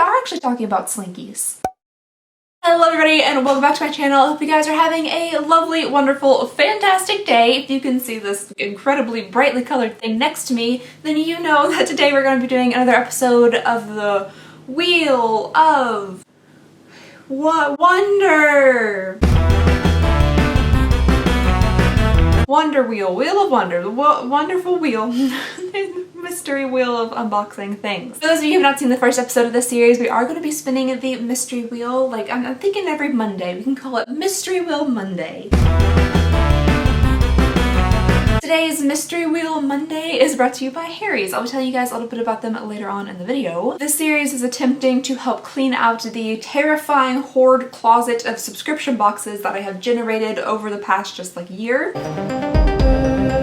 are actually talking about slinkies. Hello everybody and welcome back to my channel. I hope you guys are having a lovely, wonderful, fantastic day. If you can see this incredibly brightly colored thing next to me, then you know that today we're going to be doing another episode of the Wheel of Wonder. Wonder Wheel. Wheel of Wonder. The wonderful wheel. Mystery wheel of unboxing things. For those of you who have not seen the first episode of this series, we are going to be spinning the mystery wheel. Like, I'm thinking every Monday. We can call it Mystery Wheel Monday. Today's Mystery Wheel Monday is brought to you by Harry's. I'll tell you guys a little bit about them later on in the video. This series is attempting to help clean out the terrifying hoard closet of subscription boxes that I have generated over the past just like year.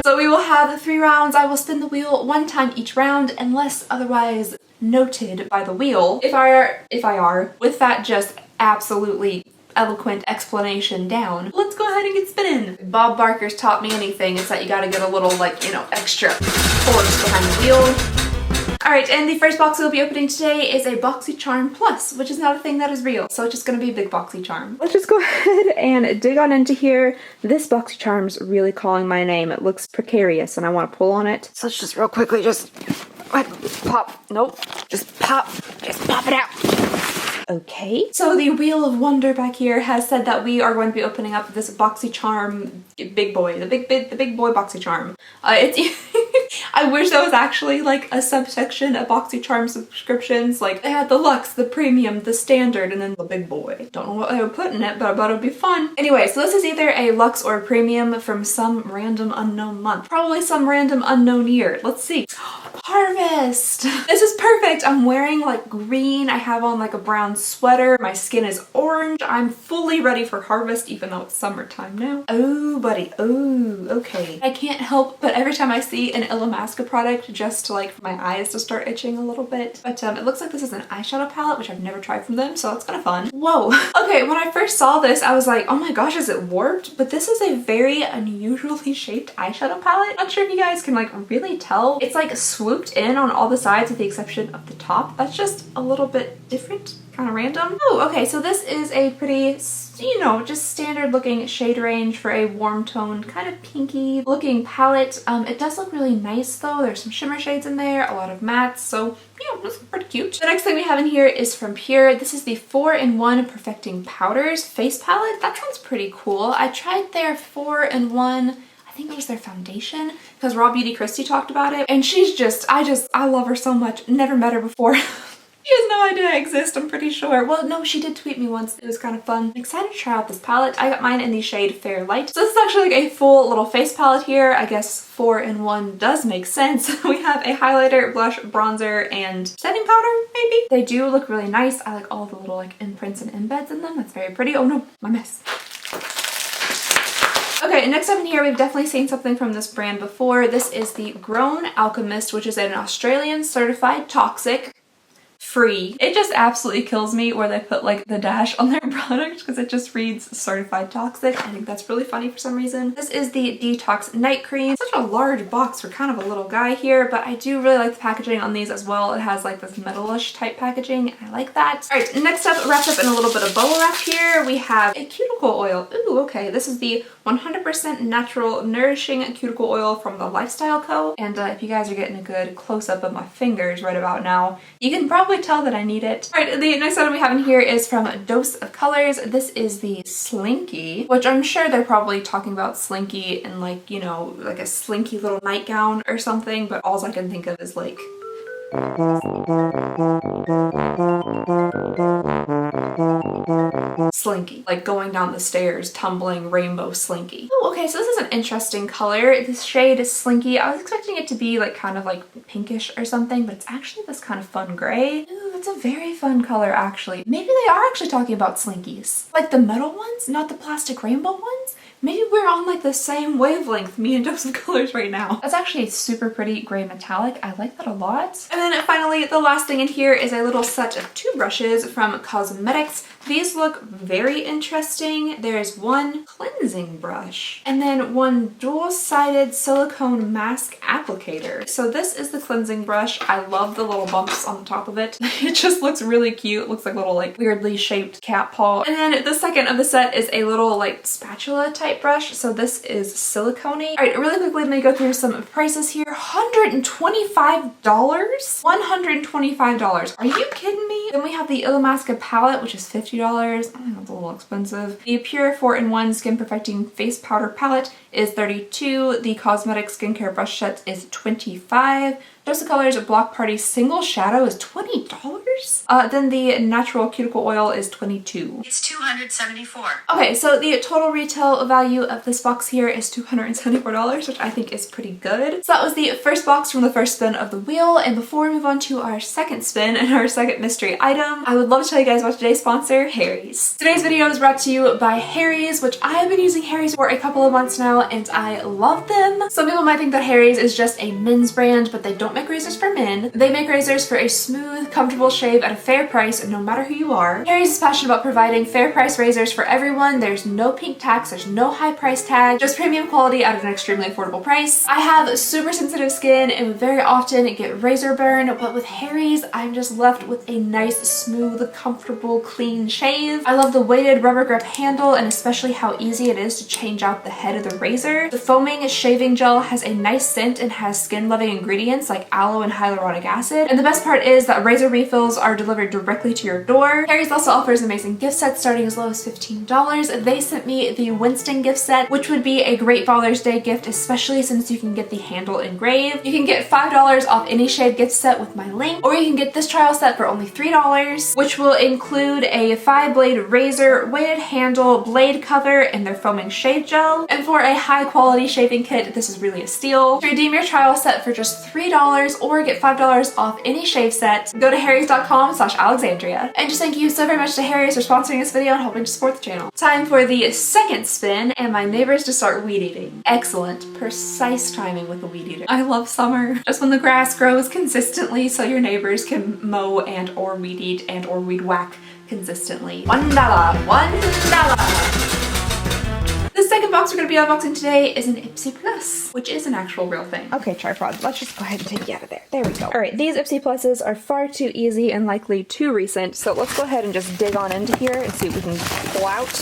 So we will have 3 rounds. I will spin the wheel 1 time each round unless otherwise noted by the wheel. If I are, with that just absolutely eloquent explanation down, let's go ahead and get spinning. If Bob Barker's taught me anything, it's that you gotta get a little, like, you know, extra force behind the wheel. Alright, and the first box we'll be opening today is a Boxycharm Plus, which is not a thing that is real, so it's just gonna be a big Boxycharm. Let's just go ahead and dig on into here. This Boxycharm's really calling my name. It looks precarious and I want to pull on it. So let's just real quickly just pop. Nope. Just pop it out. Okay, so the Wheel of Wonder back here has said that we are going to be opening up this Boxycharm big boy, the big boy Boxycharm. I wish that was actually like a subsection of Boxycharm subscriptions. Like, they had the Luxe, the Premium, the Standard, and then the big boy. Don't know what they would put in it, but I bet it would be fun. Anyway, so this is either a Luxe or a Premium from some random unknown month. Probably some random unknown year. Let's see. Harvest! This is perfect! I'm wearing like green, I have on like a brown sweater, my skin is orange, I'm fully ready for harvest even though it's summertime now. Oh buddy, oh, okay. I can't help but every time I see an Illamasqua product just to like for my eyes to start itching a little bit. But it looks like this is an eyeshadow palette, which I've never tried from them, so that's kind of fun. Whoa! Okay, when I first saw this I was like, oh my gosh, is it warped? But this is a very unusually shaped eyeshadow palette. Not sure if you guys can like really tell. It's like swooped in on all the sides with the exception of the top. That's just a little bit different, kind of random. Oh, okay, so this is a pretty, you know, just standard looking shade range for a warm toned, kind of pinky looking palette. It does look really nice though. There's some shimmer shades in there, a lot of mattes, so yeah, this is pretty cute. The next thing we have in here is from Pure. This is the 4-in-1 Perfecting Powders face palette. That sounds pretty cool. I tried their 4-in-1, I think it was their foundation, because Raw Beauty Christy talked about it, and she's just, I love her so much. Never met her before. She has no idea I exist, I'm pretty sure. Well, no, she did tweet me once. It was kind of fun. I'm excited to try out this palette. I got mine in the shade Fair Light. So this is actually like a full little face palette here. I guess 4-in-1 does make sense. We have a highlighter, blush, bronzer, and setting powder, maybe? They do look really nice. I like all the little like imprints and embeds in them. That's very pretty. Oh no, my mess. Okay, next up in here, we've definitely seen something from this brand before. This is the Grown Alchemist, which is an Australian certified toxic free. It just absolutely kills me where they put like the dash on their product because it just reads certified toxic. I think that's really funny for some reason. This is the Detox Night Cream. Such a large box for kind of a little guy here, but I do really like the packaging on these as well. It has like this metalish type packaging and I like that. All right, next up, wrapped up in a little bit of bubble wrap here, we have a cuticle oil. Ooh, okay. This is the 100% natural nourishing cuticle oil from the Lifestyle Co. And if you guys are getting a good close-up of my fingers right about now, you can probably tell that I need it. All right, the next item we have in here is from Dose of Colors. This is the Slinky, which I'm sure they're probably talking about Slinky in like, you know, like a slinky little nightgown or something, but all I can think of is like Slinky, like going down the stairs, tumbling rainbow Slinky. Oh, okay, so this is an interesting color. This shade is Slinky. I was expecting it to be like kind of like pinkish or something, but it's actually this kind of fun gray. Ooh, it's a very fun color actually. Maybe they are actually talking about Slinkies. Like the metal ones, not the plastic rainbow ones. Maybe we're on like the same wavelength, me and Dose of Colors right now. That's actually a super pretty gray metallic. I like that a lot. And then finally, the last thing in here is a little set of 2 brushes from Cosmetics. These look very interesting. There's one cleansing brush and then one dual-sided silicone mask applicator. So this is the cleansing brush. I love the little bumps on the top of it. It just looks really cute. It looks like a little like weirdly shaped cat paw. And then the second of the set is a little like spatula type brush. So this is silicone-y. All right, really quickly, let me go through some prices here. $125? $125. Are you kidding me? Then we have the Illamasqua palette, which is $50. I think that's a little expensive. The Pure 4-in-1 Skin Perfecting Face Powder palette is $32. The Cosmetic Skincare Brush Set is $25. Just the Colors Block Party Single Shadow is $20. Then the Natural Cuticle Oil is $22. It's $274. Okay, so the total retail value of this box here is $274, which I think is pretty good. So that was the first box from the first spin of the wheel. And before we move on to our second spin and our second mystery item, I would love to tell you guys about today's sponsor, Harry's. Today's video is brought to you by Harry's, which I have been using Harry's for a couple of months now, and I love them. Some people might think that Harry's is just a men's brand, but they don't make razors for men. They make razors for a smooth, comfortable shave at a fair price, no matter who you are. Harry's is passionate about providing fair price razors for everyone. There's no pink tax, there's no high price tag, just premium quality at an extremely affordable price. I have super sensitive skin and very often get razor burn, but with Harry's, I'm just left with a nice, smooth, comfortable, clean shave. I love the weighted rubber grip handle and especially how easy it is to change out the head of the razor. The foaming shaving gel has a nice scent and has skin-loving ingredients like aloe and hyaluronic acid. And the best part is that razor refills are delivered directly to your door. Harry's also offers amazing gift sets starting as low as $15. They sent me the Winston gift set, which would be a great Father's Day gift, especially since you can get the handle engraved. You can get $5 off any shave gift set with my link, or you can get this trial set for only $3, which will include a 5-blade razor, weighted handle, blade cover, and their foaming shave gel. And for a high quality shaving kit, this is really a steal. To redeem your trial set for just $3 or get $5 off any shave set, go to harrys.com/Alexandria. And just thank you so very much to Harry's for sponsoring this video and helping to support the channel. Time for the second spin and my neighbors to start weed eating. Excellent, precise timing with the weed eater. I love summer. Just when the grass grows consistently so your neighbors can mow and or weed eat and or weed whack consistently. $1. The second box we're going to be unboxing today is an Ipsy Plus, which is an actual real thing. Okay, tripod, let's just go ahead and take you out of there. There we go. All right, these Ipsy Pluses are far too easy and likely too recent, so let's go ahead and just dig on into here and see what we can pull out.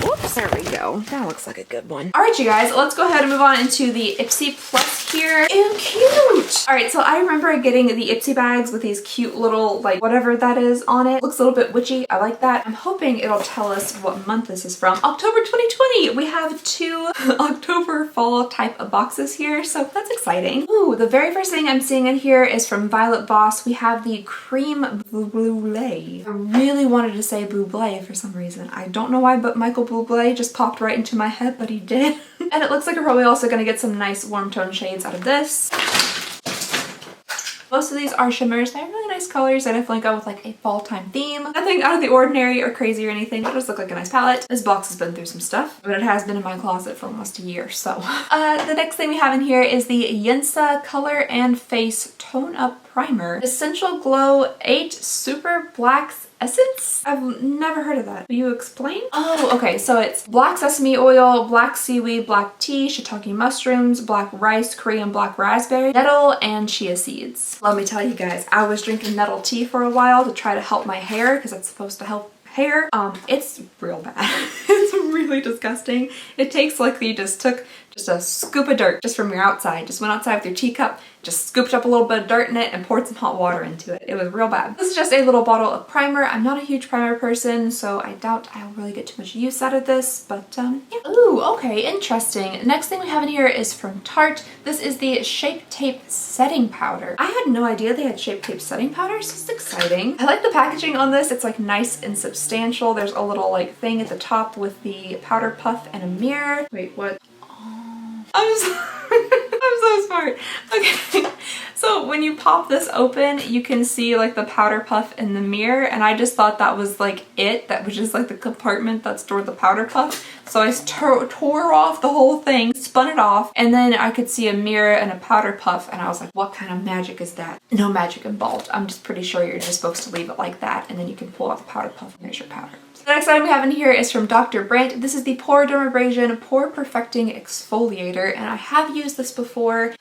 Whoops, there we go. That looks like a good one. All right, you guys, let's go ahead and move on into the Ipsy Plus here. Ew, cute! All right, so I remember getting the Ipsy bags with these cute little, like, whatever that is on it. Looks a little bit witchy. I like that. I'm hoping it'll tell us what month this is from. October 2020! We have 2 October fall type of boxes here, so that's exciting. Ooh, the very first thing I'm seeing in here is from Violet Voss. We have the Cream Brulee. I really wanted to say Buble for some reason. I don't know why, but Michael Bublé just popped right into my head, but he did. And it looks like we're probably also going to get some nice warm tone shades out of this. Most of these are shimmers. They have really nice colors. They definitely go with like a fall time theme. Nothing out of the ordinary or crazy or anything. They just look like a nice palette. This box has been through some stuff, but it has been in my closet for almost a year, so. The next thing we have in here is the Yensa Color and Face Tone Up Primer. Essential Glow 8 Super Blacks Essence? I've never heard of that. Will you explain? Oh, okay, so it's black sesame oil, black seaweed, black tea, shiitake mushrooms, black rice, Korean black raspberry, nettle, and chia seeds. Let me tell you guys, I was drinking nettle tea for a while to try to help my hair because it's supposed to help hair. It's real bad. It's really disgusting. It takes like you just took just a scoop of dirt just from your outside, just went outside with your teacup, just scooped up a little bit of dirt in it and poured some hot water into it. It was real bad. This is just a little bottle of primer. I'm not a huge primer person, so I doubt I'll really get too much use out of this, but yeah. Ooh, okay, interesting. Next thing we have in here is from Tarte. This is the Shape Tape Setting Powder. I had no idea they had Shape Tape Setting Powders. This is exciting. I like the packaging on this. It's like nice and substantial. There's a little like thing at the top with the powder puff and a mirror. Wait, what? I'm so smart. Okay, so when you pop this open, you can see like the powder puff in the mirror, and I just thought that was like it. That was just like the compartment that stored the powder puff. So I tore off the whole thing, spun it off, and then I could see a mirror and a powder puff, and I was like, what kind of magic is that? No magic involved. I'm just pretty sure you're just supposed to leave it like that, and then you can pull out the powder puff and there's your powder. The next item we have in here is from Dr. Brandt. This is the Pore Dermabrasion Pore Perfecting Exfoliator, and I have used this before.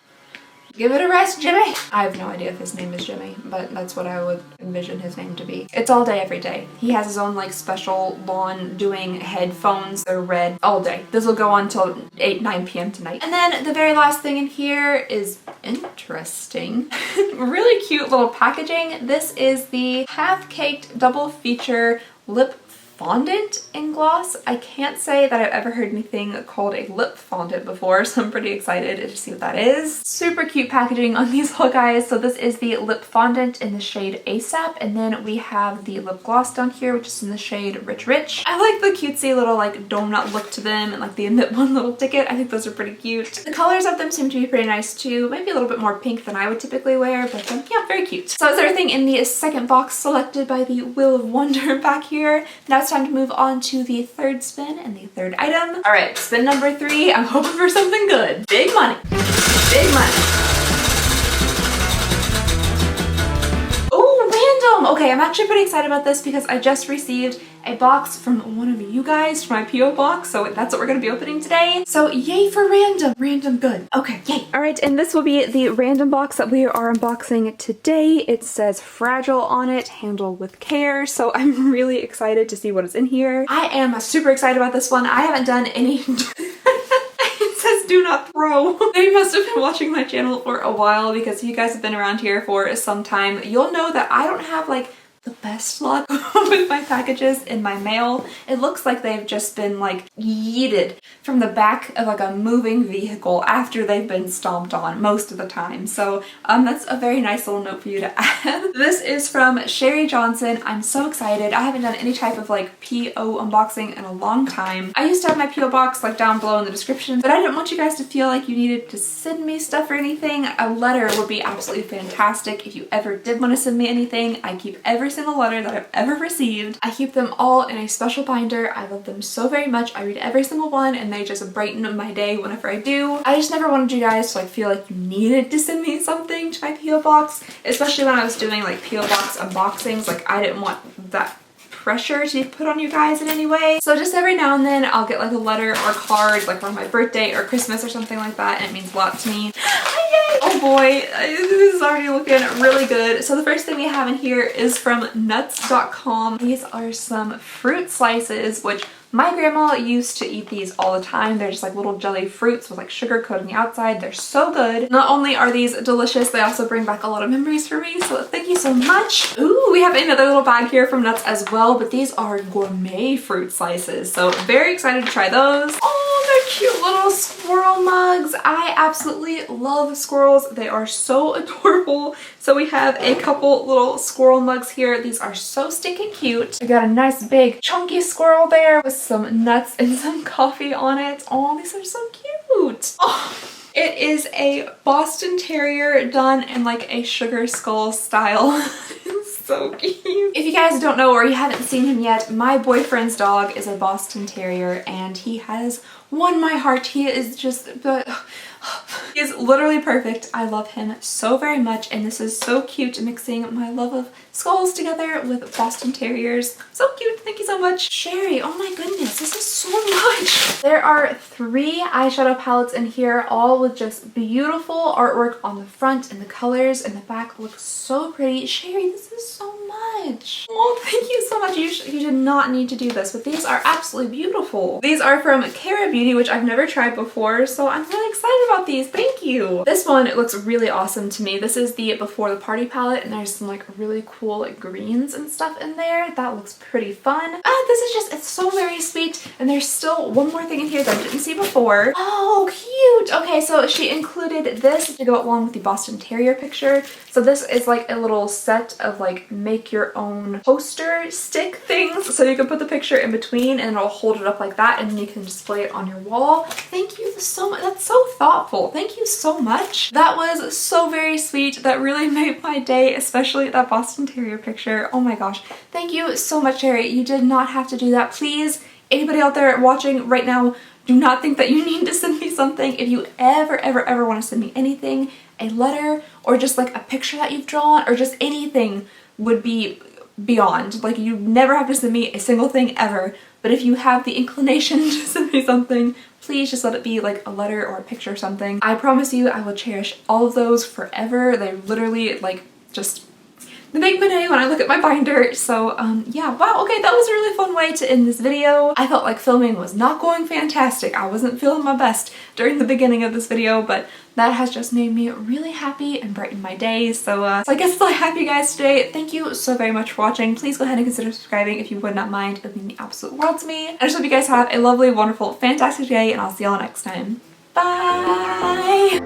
Give it a rest, Jimmy. I have no idea if his name is Jimmy, but that's what I would envision his name to be. It's all day, every day. He has his own like special lawn doing headphones. They're red all day. This will go on till 9 p.m. tonight. And then the very last thing in here is interesting. Really cute little packaging. This is the half-caked double feature lip fondant in gloss. I can't say that I've ever heard anything called a lip fondant before, so I'm pretty excited to see what that is. Super cute packaging on these little guys. So this is the lip fondant in the shade ASAP, and then we have the lip gloss down here, which is in the shade Rich Rich. I like the cutesy little like donut look to them and like the emit one little ticket. I think those are pretty cute. The colors of them seem to be pretty nice too. Maybe a little bit more pink than I would typically wear, but yeah, very cute. So that's everything in the second box selected by the Wheel of Wonder back here. Now it's time to move on to the third spin and the third item. All right, spin number 3. I'm hoping for something good. Big money. Big money. Oh, random. Okay, I'm actually pretty excited about this because I just received a box from one of you guys from my P.O. box, so that's what we're gonna be opening today. So yay for random. Random good. Okay, yay. All right, and this will be the random box that we are unboxing today. It says fragile on it, handled with care, so I'm really excited to see what is in here. I am super excited about this one. I haven't done any It says do not throw. They must have been watching my channel for a while, because if you guys have been around here for some time, you'll know that I don't have like the best luck with my packages in my mail. It looks like they've just been like yeeted from the back of like a moving vehicle after they've been stomped on most of the time. So that's a very nice little note for you to add. This is from Sherry Johnson. I'm so excited. I haven't done any type of like P.O. unboxing in a long time. I used to have my P.O. box like down below in the description, but I didn't want you guys to feel like you needed to send me stuff or anything. A letter would be absolutely fantastic. If you ever did want to send me anything, I keep every single letter that I've ever received. I keep them all in a special binder. I love them so very much. I read every single one and they just brighten my day whenever I do. I just never wanted you guys to like feel like you needed to send me something to my P.O. box, especially when I was doing like P.O. box unboxings. Like I didn't want that pressure to be put on you guys in any way. So just every now and then I'll get like a letter or card like on my birthday or Christmas or something like that, and it means a lot to me. Oh boy, this is already looking really good. So the first thing we have in here is from nuts.com. These are some fruit slices, which my grandma used to eat these all the time. They're just like little jelly fruits with like sugar coating the outside. They're so good. Not only are these delicious, they also bring back a lot of memories for me, so thank you so much. Ooh, we have another little bag here from Nuts as well, but these are gourmet fruit slices, so very excited to try those. Oh, they're cute little squirrel mugs. I absolutely love squirrels. They are so adorable. So we have a couple little squirrel mugs here. These are so stinking cute. We got a nice big chunky squirrel there with some nuts and some coffee on it. Oh, these are so cute. Oh, it is a Boston Terrier done in like a sugar skull style. It's so cute. If you guys don't know or you haven't seen him yet, my boyfriend's dog is a Boston Terrier and he has won my heart. He is just he is literally perfect. I love him so very much, and this is so cute, mixing my love of skulls together with Boston Terriers. So cute. Thank you so much, Sherry. Oh my goodness, this is so much. There are 3 eyeshadow palettes in here, all with just beautiful artwork on the front, and the colors in the back look so pretty. Sherry, this is so much. Oh, thank you so much. You did not need to do this, but these are absolutely beautiful. These are from Cara Beauty, which I've never tried before, so I'm really excited about these. Thank you. This one, it looks really awesome to me. This is the Before the Party palette, and there's some like really cool like greens and stuff in there. That looks pretty fun. This is just, it's so very sweet, and there's still one more thing in here that I didn't see before. Oh, cute. Okay, so she included this to go along with the Boston Terrier picture. So this is like a little set of like make your own poster stick things. So you can put the picture in between and it'll hold it up like that, and then you can display it on your wall. Thank you so much. That's so thoughtful. Thank you so much. That was so very sweet. That really made my day, especially that Boston Terrier picture. Oh my gosh. Thank you so much, Sherry. You did not have to do that. Please, anybody out there watching right now, do not think that you need to send me something. If you ever want to send me anything, a letter or just like a picture that you've drawn or just anything would be beyond. Like, you never have to send me a single thing ever, but if you have the inclination to send me something, please just let it be like a letter or a picture or something. I promise you I will cherish all of those forever. They literally like just, they make my day when I look at my binder. So yeah, wow, okay, that was a really fun way to end this video. I felt like filming was not going fantastic. I wasn't feeling my best during the beginning of this video, but that has just made me really happy and brightened my day. So I guess that's all I have, you guys, today. Thank you so very much for watching. Please go ahead and consider subscribing if you would not mind. It would mean the absolute world to me. I just hope you guys have a lovely, wonderful, fantastic day, and I'll see y'all next time. Bye!